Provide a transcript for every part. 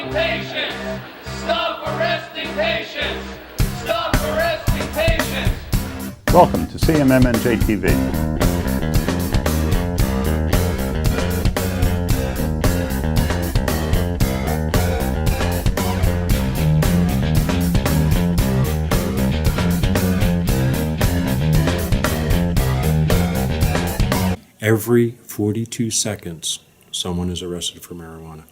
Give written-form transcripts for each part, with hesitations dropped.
arresting patients! Stop arresting patients! Stop arresting patients! Welcome to CMMNJ TV. Every 42 seconds, someone is arrested for marijuana.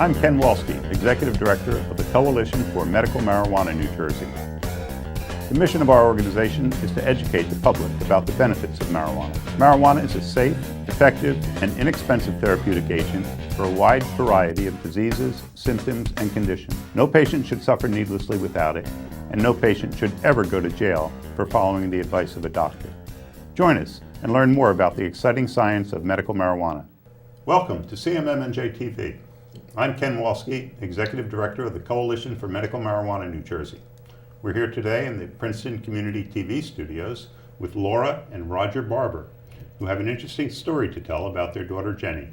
I'm Ken Walski, Executive Director of the Coalition for Medical Marijuana New Jersey. The mission of our organization is to educate the public about the benefits of marijuana. Marijuana is a safe, effective, and inexpensive therapeutic agent for a wide variety of diseases, symptoms, and conditions. No patient should suffer needlessly without it, and no patient should ever go to jail for following the advice of a doctor. Join us and learn more about the exciting science of medical marijuana. Welcome to CMMNJ TV. I'm Ken Walski, Executive Director of the Coalition for Medical Marijuana New Jersey. We're here today in the Princeton Community TV studios with Laura and Roger Barber, who have an interesting story to tell about their daughter Jenny.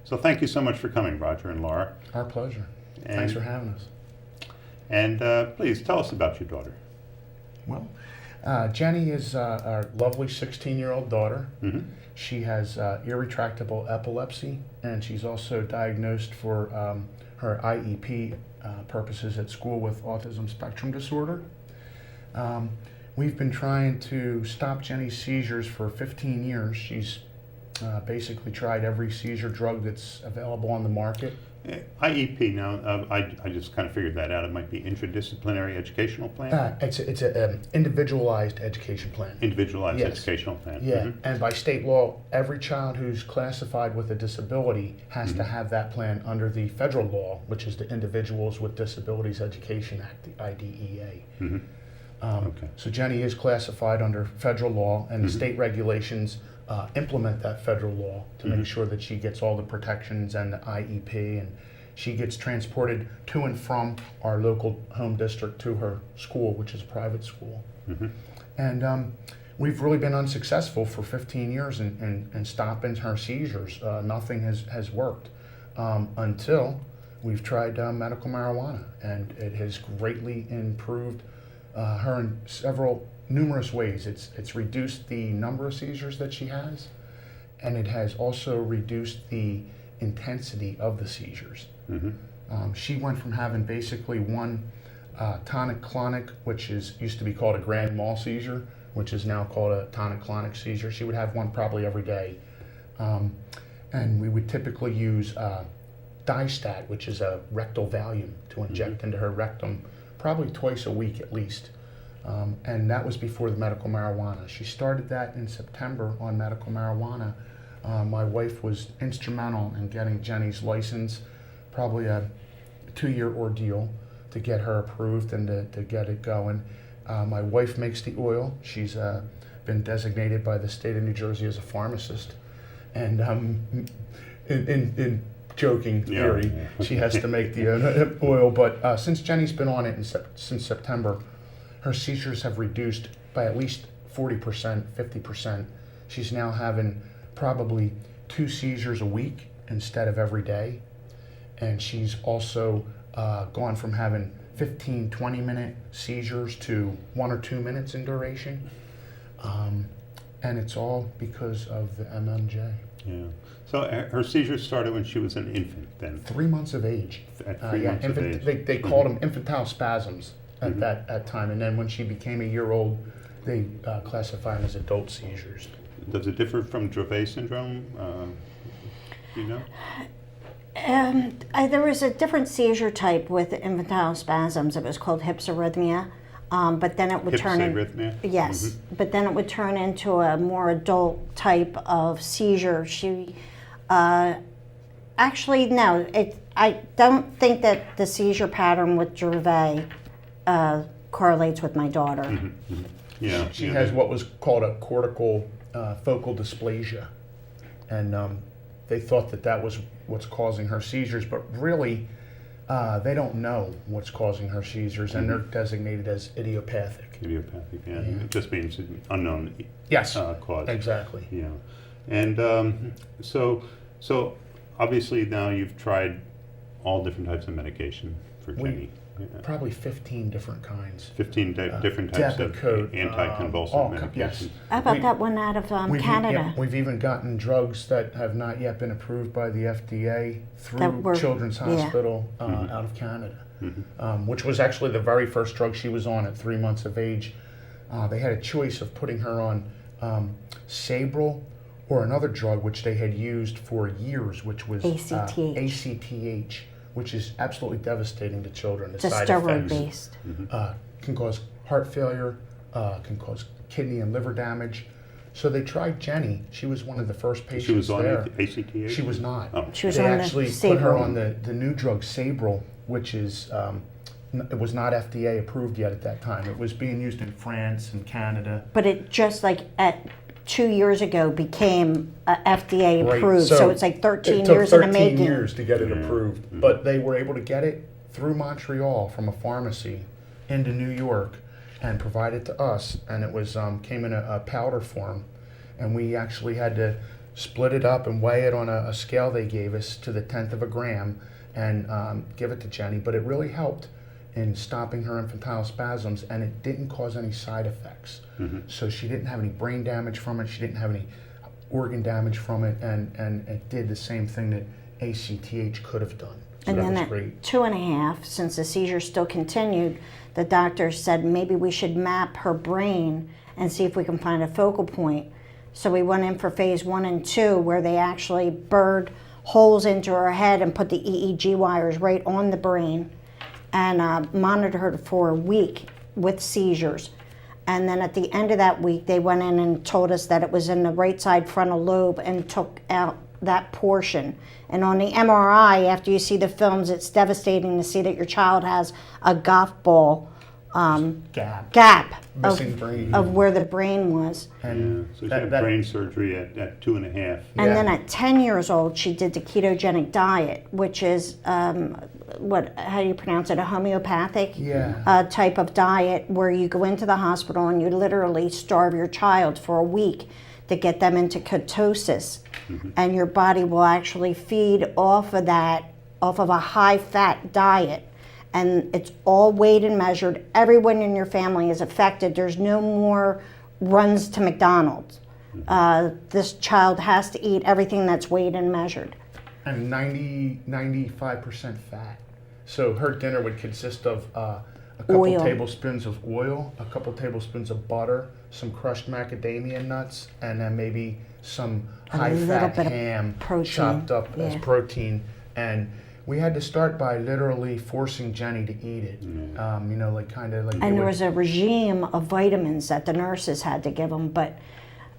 So thank you so much for coming, Roger and Laura. Our pleasure. Thanks for having us. And please tell us about your daughter. Well, Jenny is our lovely 16-year-old daughter. Mm-hmm. She has irretractable epilepsy, and she's also diagnosed for her IEP purposes at school with autism spectrum disorder. We've been trying to stop Jenny's seizures for 15 years. She's basically tried every seizure drug that's available on the market. IEP, now, I just kind of figured that out. It might be interdisciplinary educational plan? It's an individualized education plan. Individualized Yes. educational plan. Yeah, Mm-hmm. and by state law, every child who's classified with a disability has Mm-hmm. to have that plan under the federal law, which is the Individuals with Disabilities Education Act, the IDEA. Mm-hmm. Okay. So Jenny is classified under federal law, and the Mm-hmm. state regulations implement that federal law to Mm-hmm. make sure that she gets all the protections and the IEP, and she gets transported to and from our local home district to her school, which is a private school. Mm-hmm. And we've really been unsuccessful for 15 years in stopping her seizures. Nothing has worked until we've tried medical marijuana, and it has greatly improved her in numerous ways. It's reduced the number of seizures that she has, and it has also reduced the intensity of the seizures. Mm-hmm. She went from having basically one tonic-clonic, which used to be called a grand mal seizure, which is now called a tonic-clonic seizure. She would have one probably every day. And we would typically use Distat, which is a rectal Valium, to inject into her rectum probably twice a week at least. And that was before the medical marijuana. She started that in September on medical marijuana. My wife was instrumental in getting Jenny's license, probably a 2-year ordeal to get her approved and to get it going. My wife makes the oil. She's been designated by the state of New Jersey as a pharmacist. And in joking theory, she has to make the oil. But since Jenny's been on it since September, her seizures have reduced by at least 40%, 50%. She's now having probably 2 seizures a week instead of every day. And she's also gone from having 15, 20-minute seizures to 1 or 2 minutes in duration. And it's all because of the MMJ. Yeah. So her seizures started when she was an infant then? 3 months of age. At 3 months of age. They called them infantile spasms at that time. And then when she became a year old, they classify them as adult seizures. Does it differ from Dravet syndrome? Do you know? There was a different seizure type with infantile spasms. It was called hypsarrhythmia, but then it would turn Hypsarrhythmia? Yes, Mm-hmm. but then it would turn into a more adult type of seizure. She actually no, I don't think that the seizure pattern with Dravet correlates with my daughter. Mm-hmm. Mm-hmm. Yeah. She has what was called a cortical focal dysplasia, and they thought that was what's causing her seizures, but really they don't know what's causing her seizures, and they're designated as idiopathic. Idiopathic, yeah. It just means unknown Yes, cause. exactly. Yeah. And so Obviously, now you've tried all different types of medication for Ginny. Probably 15 different kinds. 15 different types of Depakote, anticonvulsant medications. Yes. How about that one out of Canada? We've even gotten drugs that have not yet been approved by the FDA through Children's Hospital out of Canada, which was actually the very first drug she was on at 3 months of age. They had a choice of putting her on Sabril or another drug which they had used for years, which was ACTH, which is absolutely devastating to children. It's a steroid-based. Can cause heart failure, can cause kidney and liver damage. So they tried Ginny. She was one of the first patients She was on there. ACTH? She was not. Oh. She was They on actually the put her Sabril. on the new drug Sabril, which is it was not FDA approved yet at that time. It was being used in France and Canada. But it just like at 2 years ago became FDA Right. approved. So it's like 13 years in the making. It took 13 years to get it approved. But they were able to get it through Montreal from a pharmacy into New York and provide it to us. And it was came in a powder form. And we actually had to split it up and weigh it on a scale they gave us to the 10th of a gram and give it to Ginny. But it really helped in stopping her infantile spasms, and it didn't cause any side effects. So she didn't have any brain damage from it, she didn't have any organ damage from it, and it did the same thing that ACTH could have done. So And that then was at great. 2.5, since the seizure still continued, the doctor said maybe we should map her brain and see if we can find a focal point. So we went in for phase 1 and 2, where they actually burred holes into her head and put the EEG wires right on the brain and monitored her for a week with seizures. And then at the end of that week, they went in and told us that it was in the right side frontal lobe and took out that portion. And on the MRI, after you see the films, it's devastating to see that your child has a golf ball gap Missing brain. of where the brain was. And So she had brain surgery at 2.5. And then at 10 years old, she did the ketogenic diet, which is, how do you pronounce it, a homeopathic type of diet where you go into the hospital and you literally starve your child for a week to get them into ketosis. And your body will actually feed off of that, off of a high-fat diet. And it's all weighed and measured. Everyone in your family is affected. There's no more runs to McDonald's. This child has to eat everything that's weighed and measured. And 95% fat. So her dinner would consist of a couple tablespoons of oil, a couple tablespoons of butter, some crushed macadamia nuts, and then maybe some high-fat ham chopped up as protein. And we had to start by literally forcing Ginny to eat it. And there was a regime of vitamins that the nurses had to give them, but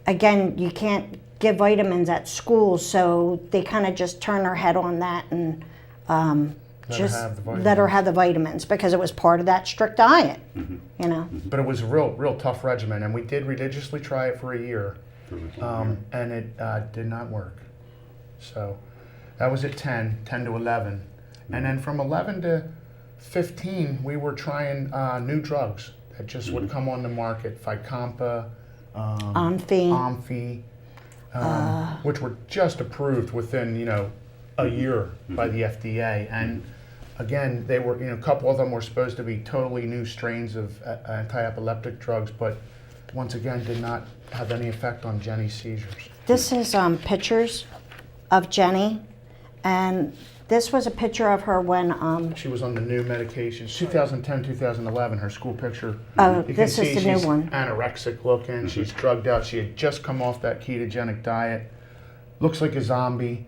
again, you can't give vitamins at school, so they kind of just turn her head on that and let her have the vitamins because it was part of that strict diet, you know. But it was a real tough regimen, and we did religiously try it for a year, and it did not work. So that was at 10 to 11. And then from 11 to 15, we were trying new drugs that just would come on the market, Fycompa, Omfi, which were just approved within, a year by the FDA. And again, they were, a couple of them were supposed to be totally new strains of anti-epileptic drugs, but once again, did not have any effect on Ginny's seizures. This is pictures of Ginny. And this was a picture of her when she was on the new medications. 2010, 2011, her school picture. This is the new one. Anorexic looking. She's drugged out. She had just come off that ketogenic diet. Looks like a zombie.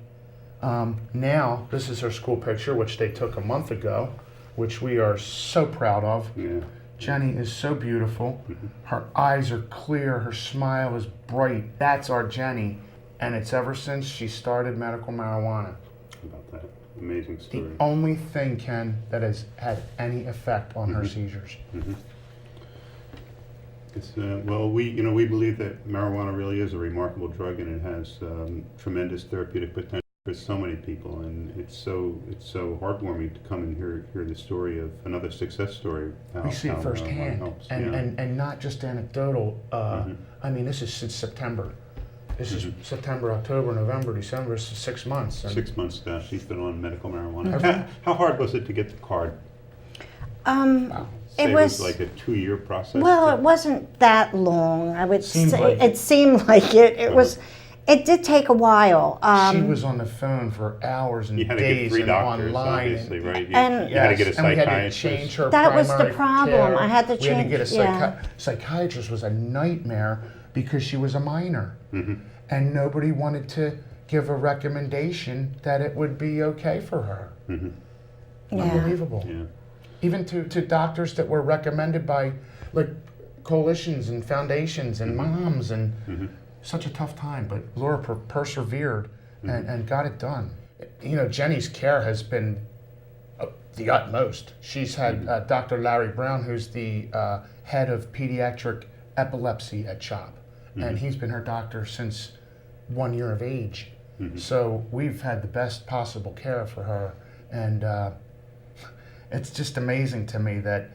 Now, this is her school picture, which they took a month ago, which we are so proud of. Ginny is so beautiful. Her eyes are clear. Her smile is bright. That's our Ginny. And it's ever since she started medical marijuana. About that amazing story. The only thing, Ken, that has had any effect on her seizures. It's, we believe that marijuana really is a remarkable drug, and it has tremendous therapeutic potential for so many people, and it's so heartwarming to come and hear the story of another success story. We see it firsthand, and not just anecdotal. I mean, this is since September. This is September, October, November, December, so 6 months. And 6 months now, she's been on medical marijuana. How hard was it to get the card? It Say was like a 2-year process? well, it wasn't that long. I would Seemed say like it seemed like it. It was. It did take a while. she was on the phone for hours and You had to get days 3 and doctors, online. obviously, right? and- You had to get a Yes, and we had to psychiatrist. change her That was the primary problem. care. I had to We had to get a change- yeah. psychiatrist was a nightmare because she was a minor. And nobody wanted to give a recommendation that it would be okay for her. Yeah. Unbelievable. Yeah. Even to doctors that were recommended by like coalitions and foundations and moms and such a tough time. But Laura persevered and got it done. You know, Jenny's care has been the utmost. She's had Dr. Larry Brown, who's the head of pediatric epilepsy at CHOP. And he's been her doctor since 1 year of age. So we've had the best possible care for her. And it's just amazing to me that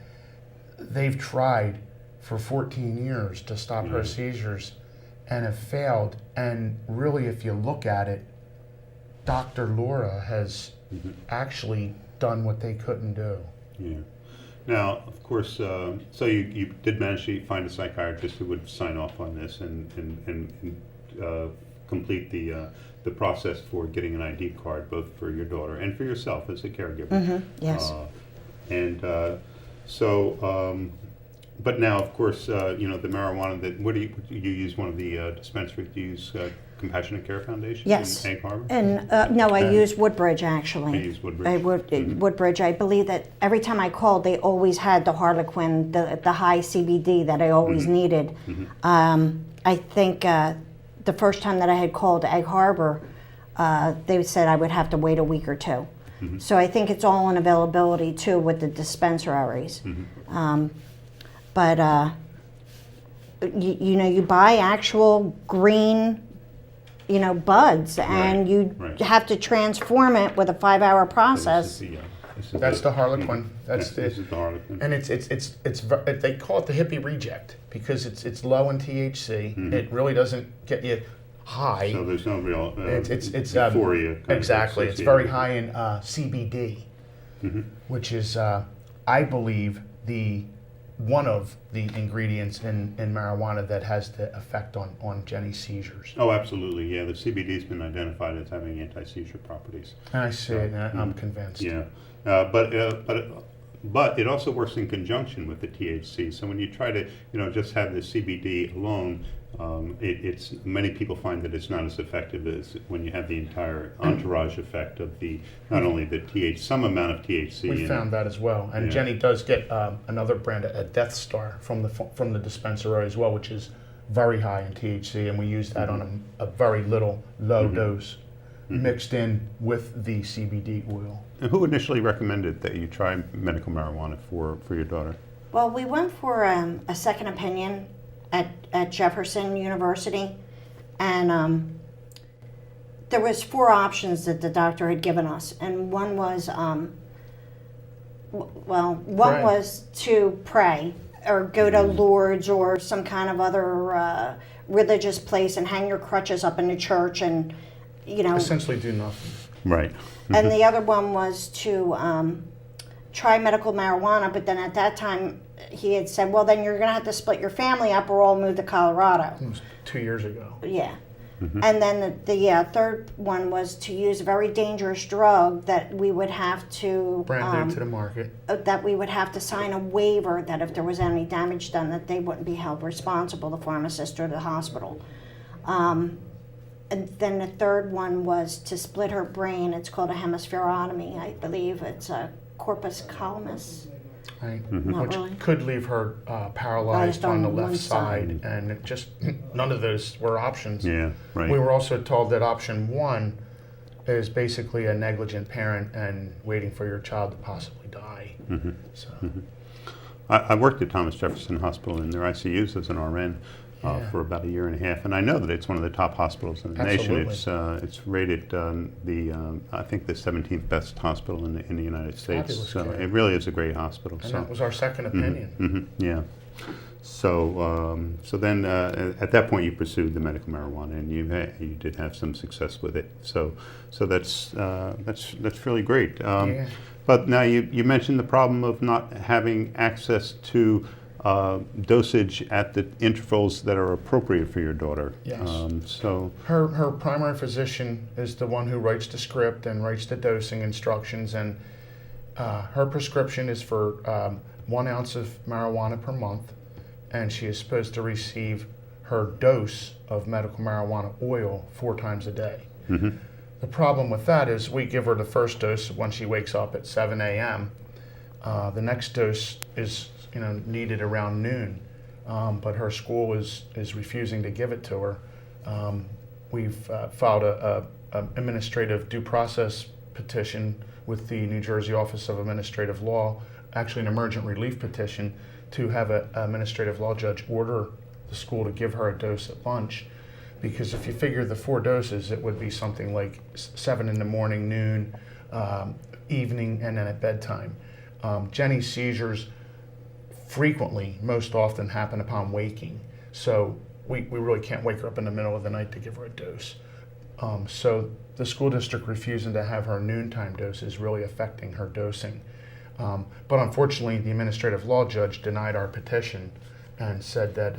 they've tried for 14 years to stop her seizures and have failed. And really, if you look at it, Dr. Laura has actually done what they couldn't do. Yeah. Now, of course, so you did manage to find a psychiatrist who would sign off on this and complete the process for getting an ID card, both for your daughter and for yourself as a caregiver. Yes. But now, of course, you know, the marijuana, what do you use one of the dispensaries? Do you use Compassionate Care Foundation Yes. in Egg Harbor? And no, I used Woodbridge actually. You used Woodbridge? Woodbridge. I believe that every time I called, they always had the Harlequin, the high CBD that I always needed. I think the first time that I had called Egg Harbor, they said I would have to wait a week or two. So I think it's all in availability too with the dispensaries. But you know, you buy actual green, you know, buds, and you have to transform it with a 5-hour process. That's the Harlequin. That's this is the Harlequin. And it's they call it the hippie reject because it's low in THC. It really doesn't get you high. So there's no real It's euphoria. kind of exactly. It's associated very with it. high in CBD, which is I believe one of the ingredients in marijuana that has the effect on Jenny's seizures. Oh, absolutely. Yeah, the CBD's been identified as having anti-seizure properties. And I see it, and I'm convinced. Yeah, but it also works in conjunction with the THC. So when you try to, you know, just have the CBD alone, it's many people find that it's not as effective as when you have the entire entourage effect of the not only the some amount of THC. We found that as well, and Jenny does get another brand, a Death Star, from the dispensary as well, which is very high in THC, and we use that on a very low dose, mixed in with the CBD oil. And who initially recommended that you try medical marijuana for your daughter? Well, we went for a second opinion at Jefferson University, and there was 4 options that the doctor had given us, and one was Pray. was to pray or go to Lourdes or some kind of other religious place and hang your crutches up in the church and, you know. Essentially do nothing. Right. And the other one was to try medical marijuana, but then at that time he had said, well, then you're going to have to split your family up or all move to Colorado. It was 2 years ago. Yeah. And then the third one was to use a very dangerous drug that we would have to Brand new to the market. that we would have to sign a waiver that if there was any damage done that they wouldn't be held responsible, the pharmacist or the hospital. And then the third one was to split her brain. It's called a hemispherotomy, I believe. It's a corpus callosum. Right. Not Which really. could leave her paralyzed on the left one side, and it just none of those were options. Yeah. Right. We were also told that option 1 is basically a negligent parent and waiting for your child to possibly die. So I worked at Thomas Jefferson Hospital in their ICUs as an RN for about 1.5 years, and I know that it's one of the top hospitals in the nation. It's rated I think the 17th best hospital in the United States. Fabulous So care. it really is a great hospital. and So that was our second opinion. yeah. So then at that point you pursued the medical marijuana, and you did have some success with it. So that's really great. Yeah. But now you mentioned the problem of not having access to dosage at the intervals that are appropriate for your daughter. Yes. So Her primary physician is the one who writes the script and writes the dosing instructions, and her prescription is for 1 ounce of marijuana per month, and she is supposed to receive her dose of medical marijuana oil 4 times a day. Mm-hmm. The problem with that is we give her the first dose when she wakes up at 7 a.m. The next dose is needed around noon, but her school is refusing to give it to her. We've filed a administrative due process petition with the New Jersey Office of Administrative Law, actually an emergent relief petition, to have an administrative law judge order the school to give her a dose at lunch. Because if you figure the 4 doses, it would be something like 7 in the morning, noon, evening, and then at bedtime. Jenny's seizures frequently, most often, happen upon waking. So we really can't wake her up in the middle of the night to give her a dose. So the school district refusing to have her noontime dose is really affecting her dosing. But unfortunately, the administrative law judge denied our petition and said that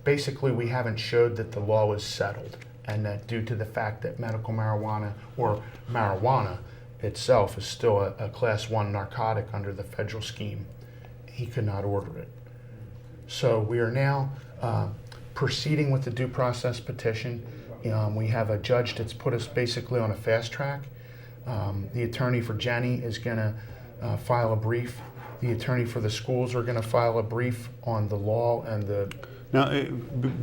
basically we haven't showed that the law is settled, and that due to the fact that medical marijuana, or marijuana itself, is still a class 1 narcotic under the federal scheme, he could not order it. So we are now proceeding with the due process petition. We have a judge that's put us basically on a fast track. The attorney for Jenny is going to file a brief. The attorney for the schools are going to file a brief on the law and the... now,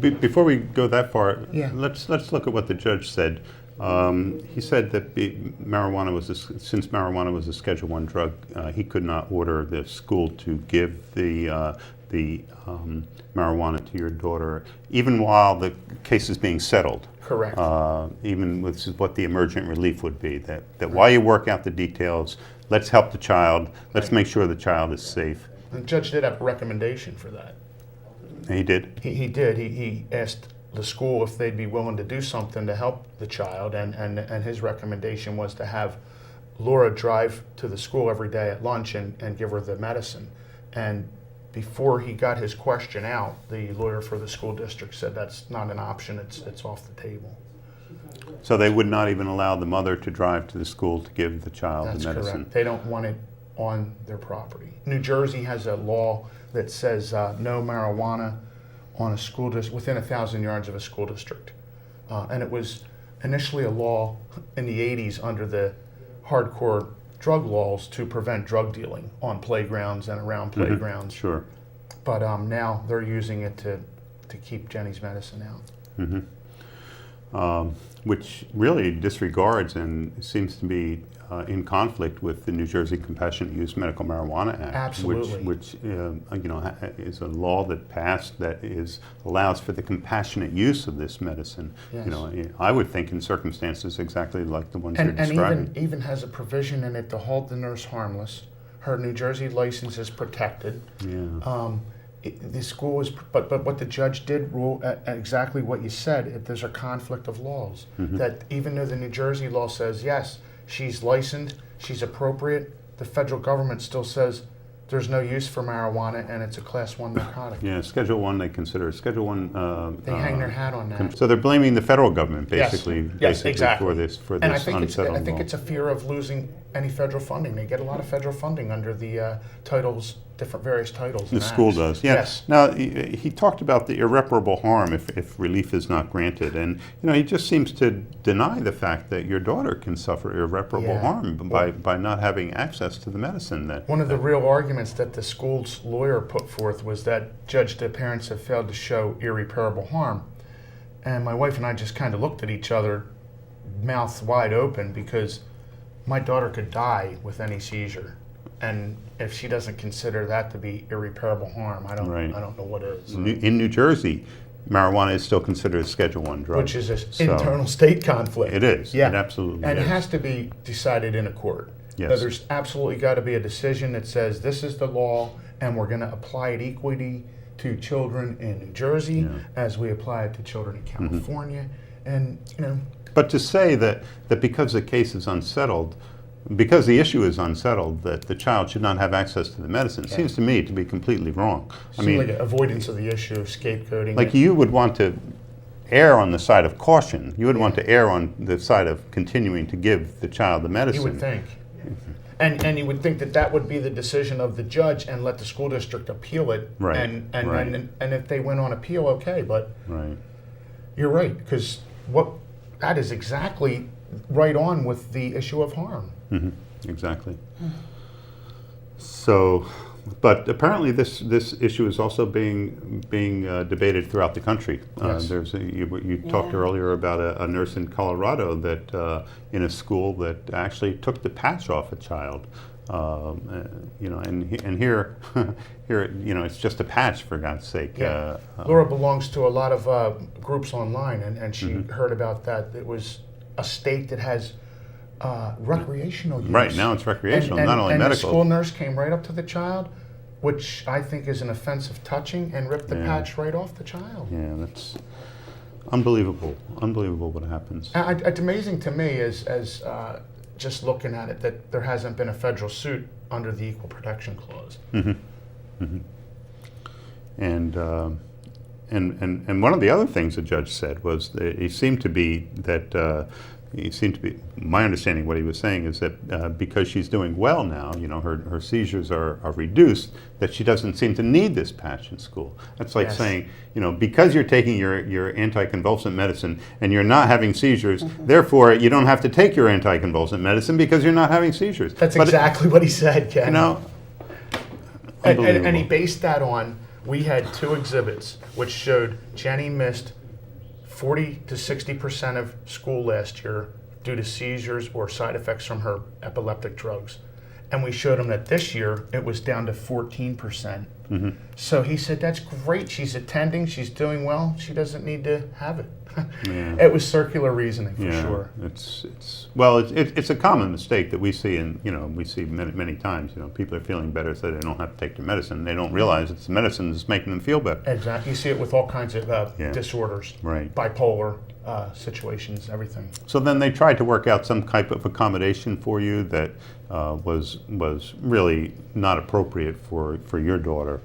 before we go that far, Yeah. let's look at what the judge said. He said that since marijuana was a Schedule I drug, he could not order the school to give the marijuana to your daughter, even while the case is being settled. Correct. Even with what the emergent relief would be, that while you work out the details, let's help the child, let's make sure the child is safe. The judge did have a recommendation for that. And he did? He did. He asked the school if they'd be willing to do something to help the child, and his recommendation was to have Laura drive to the school every day at lunch and give her the medicine. And before he got his question out, the lawyer for the school district said that's not an option, it's off the table. So they would not even allow the mother to drive to the school to give the child That's the medicine? correct. They don't want it on their property. New Jersey has a law that says no marijuana on a school district within 1,000 yards of a school district. And it was initially a law in the 80s under the hardcore drug laws to prevent drug dealing on playgrounds and around playgrounds. Sure. But now they're using it to keep Jenny's medicine out. Which really disregards and seems to be in conflict with the New Jersey Compassionate Use Medical Marijuana Act, Absolutely. which is a law that passed that allows for the compassionate use of this medicine. Yes. I would think in circumstances exactly like the ones you're And describing. even has a provision in it to hold the nurse harmless. Her New Jersey license is protected. Yeah. The school is, but what the judge did rule exactly what you said. There's a conflict of laws. That even though the New Jersey law says yes, she's licensed, she's appropriate, the federal government still says there's no use for marijuana and it's a class 1 narcotic. Yeah, Schedule 1 they consider Schedule 1. They hang their hat on that. So they're blaming the federal government basically, Yes, exactly. for this And I think unsettled I think law. it's a fear of losing any federal funding. They get a lot of federal funding under the titles, various titles. The and school acts. does, yeah. Yes. Now, he talked about the irreparable harm if relief is not granted, and he just seems to deny the fact that your daughter can suffer irreparable Yeah. harm by not having access to the medicine. One of the real arguments that the school's lawyer put forth was that the parents have failed to show irreparable harm. And my wife and I just kind of looked at each other, mouths wide open, because my daughter could die with any seizure. And if she doesn't consider that to be irreparable harm, I don't know what is. In New Jersey, marijuana is still considered a Schedule I drug. Which is an internal state conflict. It is. Yeah. It absolutely And is. it has to be decided in a court. Yes. There's absolutely got to be a decision that says this is the law and we're going to apply it equally to children in New Jersey as we apply it to children in California. And, you know. But to say that because the case is unsettled, because the issue is unsettled, that the child should not have access to the medicine seems to me to be completely wrong. I mean, like avoidance of the issue, scapegoating. like you would want to err on the side of caution. You would want to err on the side of continuing to give the child the medicine. You would think. And you would think that that would be the decision of the judge and let the school district appeal it. Right. And if they went on appeal, okay. But Right. you're right, because that is exactly right on with the issue of harm. Exactly. So, but apparently this issue is also being debated throughout the country. Yes. You talked earlier about a nurse in Colorado that in a school that actually took the patch off a child. You know, and here, you know, it's just a patch, for God's sake. Laura belongs to a lot of groups online, and she heard about that. It was a state that has recreational use. Right, now it's recreational, not only and medical. The school nurse came right up to the child, which I think is an offensive touching, and ripped the patch right off the child. Yeah, that's unbelievable. Unbelievable what happens. It's amazing to me as just looking at it that there hasn't been a federal suit under the Equal Protection Clause. And one of the other things the judge said was that my understanding, what he was saying is that because she's doing well now, you know, her seizures are reduced, that she doesn't seem to need this patch in school. That's like saying, you know, because you're taking your anticonvulsant medicine and you're not having seizures, therefore you don't have to take your anticonvulsant medicine because you're not having seizures. That's exactly what he said, Ken. You know, and he based that on, we had 2 exhibits which showed Jenny missed 40 to 60% of school last year due to seizures or side effects from her epileptic drugs. And we showed him that this year it was down to 14%. So he said, that's great. She's attending. She's doing well. She doesn't need to have it. It was circular reasoning for sure. It's a common mistake that we see, and we see many times. You know, people are feeling better so they don't have to take their medicine. They don't realize it's the medicine that's making them feel better. Exactly. You see it with all kinds of disorders, bipolar situations, everything. So then they tried to work out some type of accommodation for you that was really not appropriate for your daughter.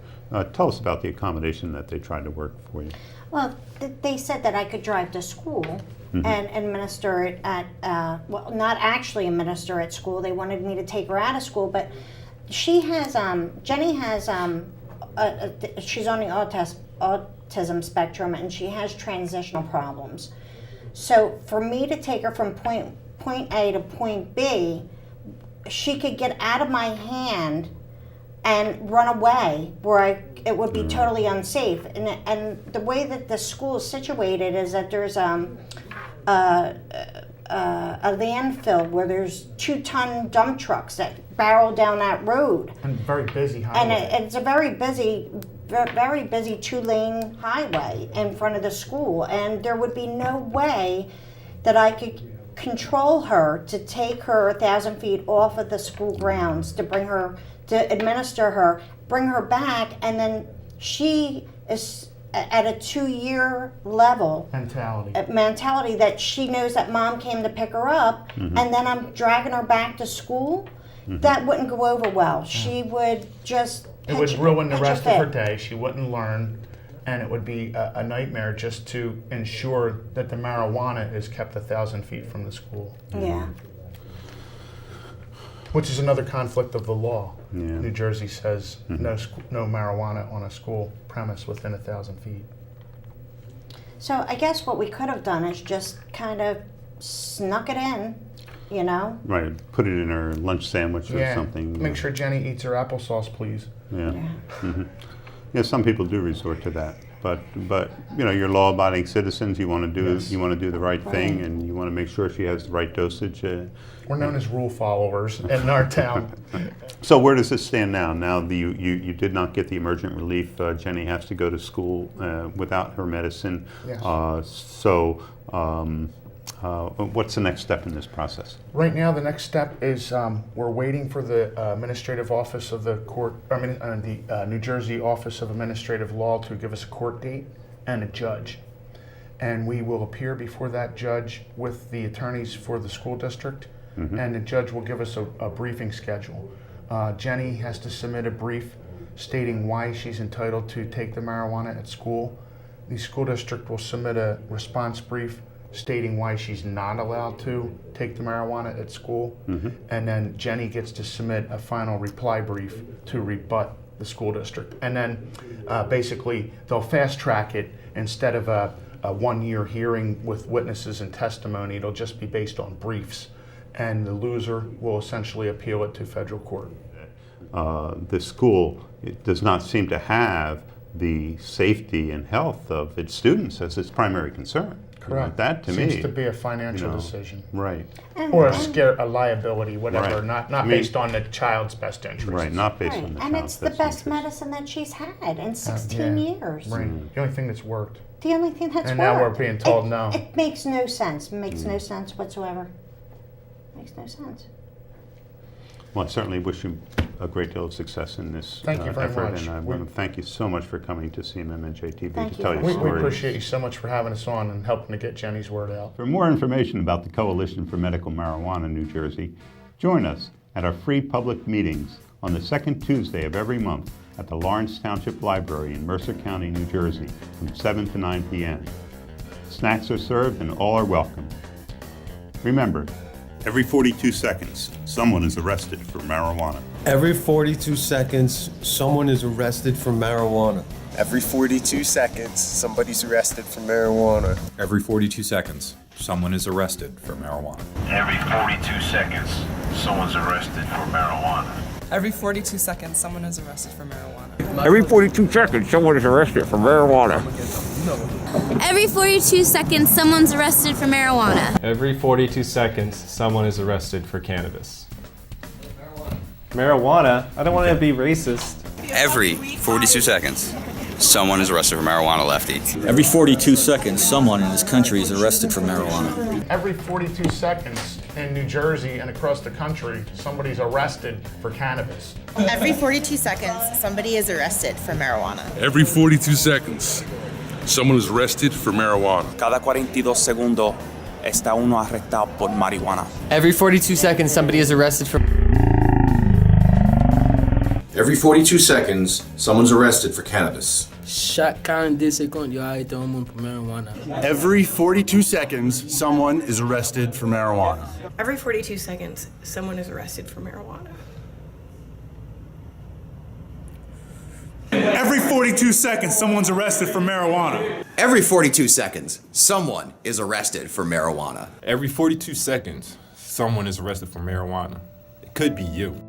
Tell us about the accommodation that they tried to work for you. Well, they said that I could drive to school and administer it at, well, not actually administer at school. They wanted me to take her out of school, but she has, Jenny has, she's on the autism spectrum, and she has transitional problems. So for me to take her from point A to point B, she could get out of my hand and run away where it would be totally unsafe. And the way that the school is situated is that there's a landfill where there's 2-ton dump trucks that barrel down that road. And very busy highway. And it's a very busy 2-lane highway in front of the school. And there would be no way that I could control her to take her 1,000 feet off of the school grounds to bring her, to administer her, bring her back, and then she is at a 2-year level mentality that she knows that mom came to pick her up, and then I'm dragging her back to school. That wouldn't go over well. She would just it would ruin the rest of her day. She wouldn't learn, and it would be a nightmare just to ensure that the marijuana is kept 1,000 feet from the school. Yeah. Which is another conflict of the law. Yeah. New Jersey says no marijuana on a school premise within 1,000 feet. So I guess what we could have done is just kind of snuck it in, you know? Right, put it in her lunch sandwich or something. Make sure Jenny eats her applesauce, please. Yeah, some people do resort to that. But you're law-abiding citizens. You want to do the right thing, and you want to make sure she has the right dosage. We're known as rule followers in our town. So where does this stand now? Now you did not get the emergent relief. Jenny has to go to school without her medicine. Yes. What's the next step in this process? Right now, the next step is we're waiting for the administrative office of the court, the New Jersey Office of Administrative Law to give us a court date and a judge. And we will appear before that judge with the attorneys for the school district, and the judge will give us a briefing schedule. Jenny has to submit a brief stating why she's entitled to take the marijuana at school. The school district will submit a response brief stating why she's not allowed to take the marijuana at school. And then Jenny gets to submit a final reply brief to rebut the school district. And then basically they'll fast track it. Instead of a 1-year hearing with witnesses and testimony, it'll just be based on briefs. And the loser will essentially appeal it to federal court. The school, it does not seem to have the safety and health of its students as its primary concern. Correct. That to me seems to be a financial decision. Right. Or a liability, whatever, Right. not based on the child's best interest. Right, not based on the And child's it's the best interest. medicine that she's had in 16 years. Right. The only thing that's worked. The only thing that's And now we're worked. being told no. It makes no sense. It makes no sense whatsoever. Makes no sense. Well, I certainly wish you a great deal of success in this Thank you very effort, much. and I want to thank you so much for coming to CMMNJ TV Thank to you tell your very story. We appreciate you so much for having us on and helping to get Jenny's word out. For more information about the Coalition for Medical Marijuana New Jersey, join us at our free public meetings on the second Tuesday of every month at the Lawrence Township Library in Mercer County, New Jersey, from 7 to 9 p.m. Snacks are served and all are welcome. Remember, every 42 seconds, someone is arrested for marijuana. Every 42 seconds, someone is arrested for marijuana. Every 42 seconds, somebody's arrested for marijuana. Every 42 seconds, someone is arrested for marijuana. Every 42 seconds, someone's arrested for marijuana. Every 42 seconds, someone is arrested for marijuana. Every 42 seconds, someone is arrested for marijuana. Every 42 seconds, someone's arrested for marijuana. Every 42 seconds, someone is arrested for cannabis. Marijuana? I don't want to be racist. Every 42 seconds, someone is arrested for marijuana, Lefty. Every 42 seconds, someone in this country is arrested for marijuana. Every 42 seconds in New Jersey and across the country, somebody's arrested for cannabis. Every 42 seconds, somebody is arrested for marijuana. Every 42 seconds, someone is arrested for marijuana. Cada 42 segundos está uno arrestado por marihuana. Every 42 seconds, somebody is arrested for... Every 42 seconds, someone's arrested for cannabis. Every 42 seconds, someone is arrested for marijuana. Every 42 seconds, someone is arrested for marijuana. Every 42 seconds, someone's arrested for marijuana. Every 42 seconds, someone is arrested for marijuana. Every 42 seconds, someone is arrested for marijuana. It could be you.